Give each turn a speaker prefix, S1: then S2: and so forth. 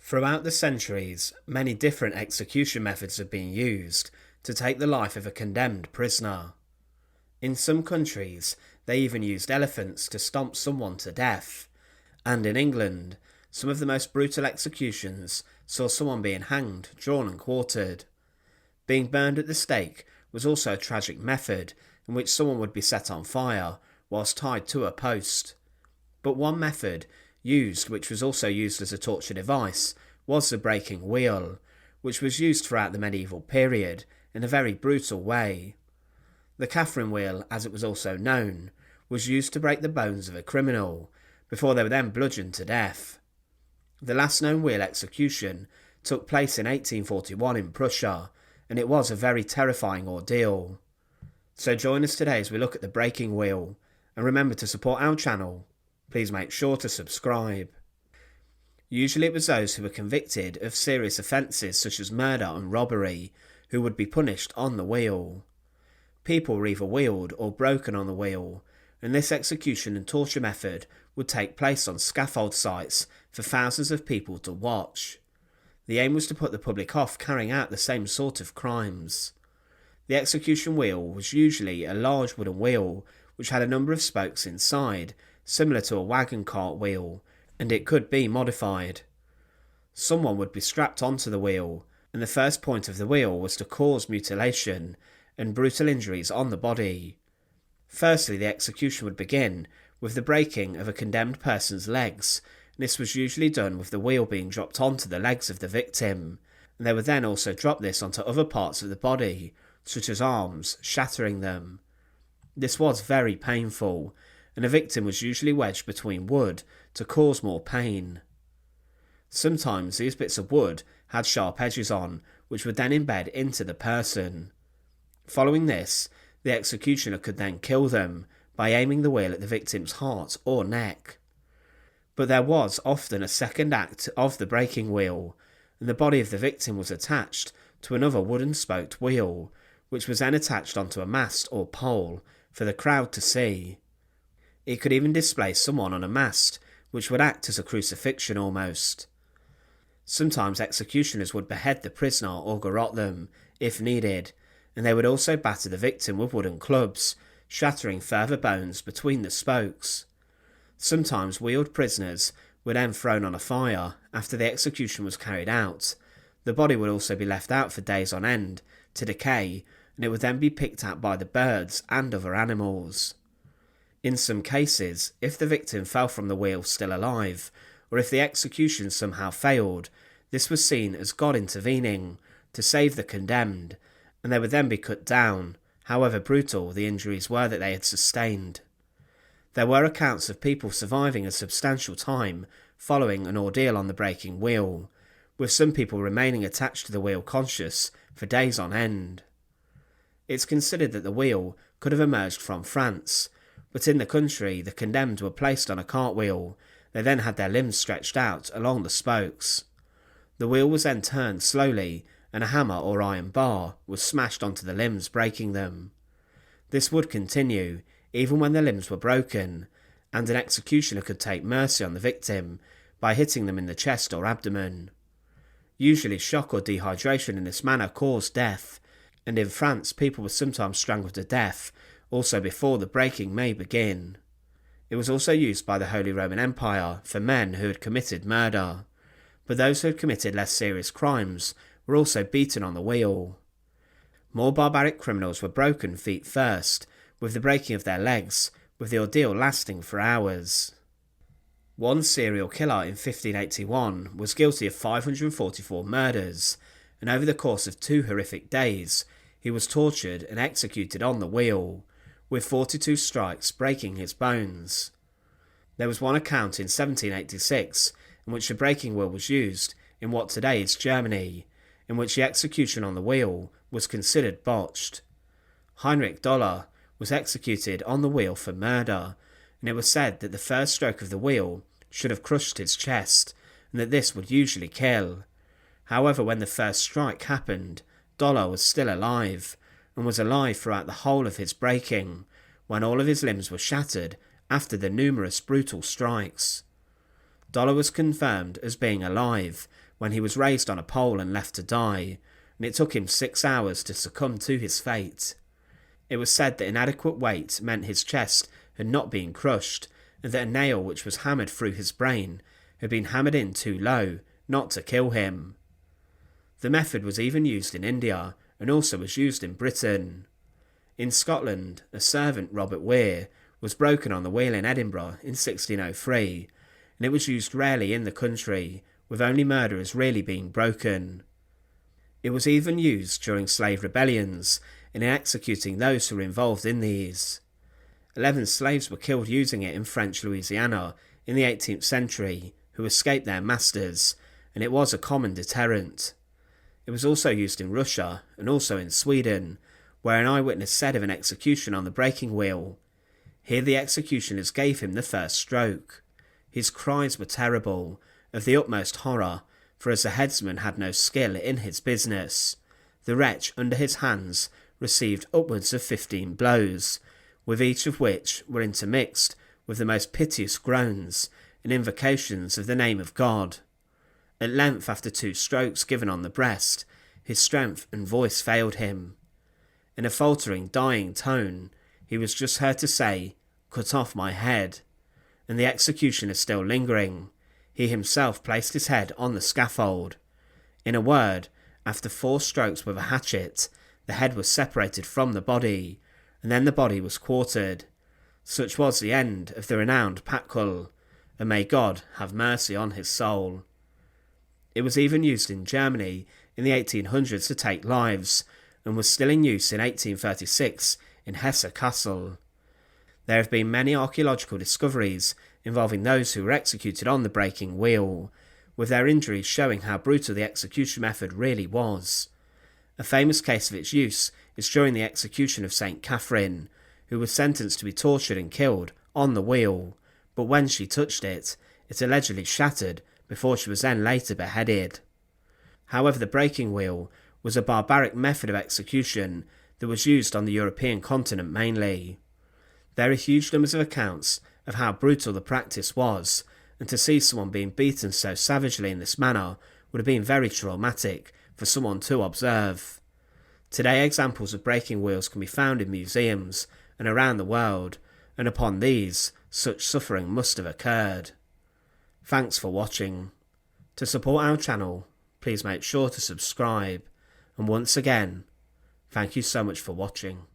S1: Throughout the centuries, many different execution methods have been used to take the life of a condemned prisoner. In some countries, they even used elephants to stomp someone to death, and in England, some of the most brutal executions saw someone being hanged, drawn and quartered. Being burned at the stake was also a tragic method in which someone would be set on fire whilst tied to a post. But one method used, which was also used as a torture device, was the breaking wheel, which was used throughout the medieval period in a very brutal way. The Catherine wheel, as it was also known, was used to break the bones of a criminal, before they were then bludgeoned to death. The last known wheel execution took place in 1841 in Prussia, and it was a very terrifying ordeal. So join us today as we look at the breaking wheel, and remember to support our channel. Please make sure to subscribe. Usually it was those who were convicted of serious offences such as murder and robbery who would be punished on the wheel. People were either wheeled or broken on the wheel, and this execution and torture method would take place on scaffold sites for thousands of people to watch. The aim was to put the public off carrying out the same sort of crimes. The execution wheel was usually a large wooden wheel which had a number of spokes inside, similar to a wagon cart wheel, and it could be modified. Someone would be strapped onto the wheel, and the first point of the wheel was to cause mutilation and brutal injuries on the body. Firstly, the execution would begin with the breaking of a condemned person's legs, and this was usually done with the wheel being dropped onto the legs of the victim, and they would then also drop this onto other parts of the body, such as arms, shattering them. This was very painful, and a victim was usually wedged between wood to cause more pain. Sometimes these bits of wood had sharp edges on, which would then embed into the person. Following this, the executioner could then kill them by aiming the wheel at the victim's heart or neck. But there was often a second act of the breaking wheel, and the body of the victim was attached to another wooden spoked wheel, which was then attached onto a mast or pole for the crowd to see. It could even display someone on a mast, which would act as a crucifixion almost. Sometimes executioners would behead the prisoner or garrote them, if needed, and they would also batter the victim with wooden clubs, shattering further bones between the spokes. Sometimes wheeled prisoners were then thrown on a fire after the execution was carried out. The body would also be left out for days on end to decay, and it would then be picked at by the birds and other animals. In some cases, if the victim fell from the wheel still alive, or if the execution somehow failed, this was seen as God intervening to save the condemned, and they would then be cut down, however brutal the injuries were that they had sustained. There were accounts of people surviving a substantial time following an ordeal on the breaking wheel, with some people remaining attached to the wheel conscious for days on end. It's considered that the wheel could have emerged from France, but in the country the condemned were placed on a cartwheel. They then had their limbs stretched out along the spokes. The wheel was then turned slowly, and a hammer or iron bar was smashed onto the limbs, breaking them. This would continue even when the limbs were broken, and an executioner could take mercy on the victim by hitting them in the chest or abdomen. Usually shock or dehydration in this manner caused death, and in France people were sometimes strangled to death also before the breaking may begin. It was also used by the Holy Roman Empire for men who had committed murder, but those who had committed less serious crimes were also beaten on the wheel. More barbaric criminals were broken feet first, with the breaking of their legs, with the ordeal lasting for hours. One serial killer in 1581 was guilty of 544 murders, and over the course of 2 horrific days, he was tortured and executed on the wheel, with 42 strikes breaking his bones. There was one account in 1786 in which the breaking wheel was used in what today is Germany, in which the execution on the wheel was considered botched. Heinrich Doller was executed on the wheel for murder, and it was said that the first stroke of the wheel should have crushed his chest, and that this would usually kill. However, when the first strike happened, Doller was still alive, and was alive throughout the whole of his breaking, when all of his limbs were shattered after the numerous brutal strikes. Dollar was confirmed as being alive when he was raised on a pole and left to die, and it took him 6 hours to succumb to his fate. It was said that inadequate weight meant his chest had not been crushed, and that a nail which was hammered through his brain had been hammered in too low not to kill him. The method was even used in India and also was used in Britain. In Scotland, a servant, Robert Weir, was broken on the wheel in Edinburgh in 1603, and it was used rarely in the country, with only murderers really being broken. It was even used during slave rebellions and in executing those who were involved in these. 11 slaves were killed using it in French Louisiana in the 18th century, who escaped their masters, and it was a common deterrent. It was also used in Russia and also in Sweden, where an eyewitness said of an execution on the breaking wheel, "Here the executioners gave him the first stroke. His cries were terrible, of the utmost horror, for as the headsman had no skill in his business, the wretch under his hands received upwards of 15 blows, with each of which were intermixed with the most piteous groans and invocations of the name of God. At length, after 2 strokes given on the breast, his strength and voice failed him. In a faltering, dying tone, he was just heard to say, 'Cut off my head,' and the executioner still lingering, he himself placed his head on the scaffold. In a word, after 4 strokes with a hatchet, the head was separated from the body, and then the body was quartered. Such was the end of the renowned Patkul, and may God have mercy on his soul." It was even used in Germany in the 1800s to take lives, and was still in use in 1836 in Hesse Castle. There have been many archaeological discoveries involving those who were executed on the breaking wheel, with their injuries showing how brutal the execution method really was. A famous case of its use is during the execution of St. Catherine, who was sentenced to be tortured and killed on the wheel, but when she touched it, it allegedly shattered before she was then later beheaded. However, the breaking wheel was a barbaric method of execution that was used on the European continent mainly. There are huge numbers of accounts of how brutal the practice was, and to see someone being beaten so savagely in this manner would have been very traumatic for someone to observe. Today, examples of breaking wheels can be found in museums and around the world, and upon these, such suffering must have occurred. Thanks for watching. To support our channel, please make sure to subscribe, and once again, thank you so much for watching.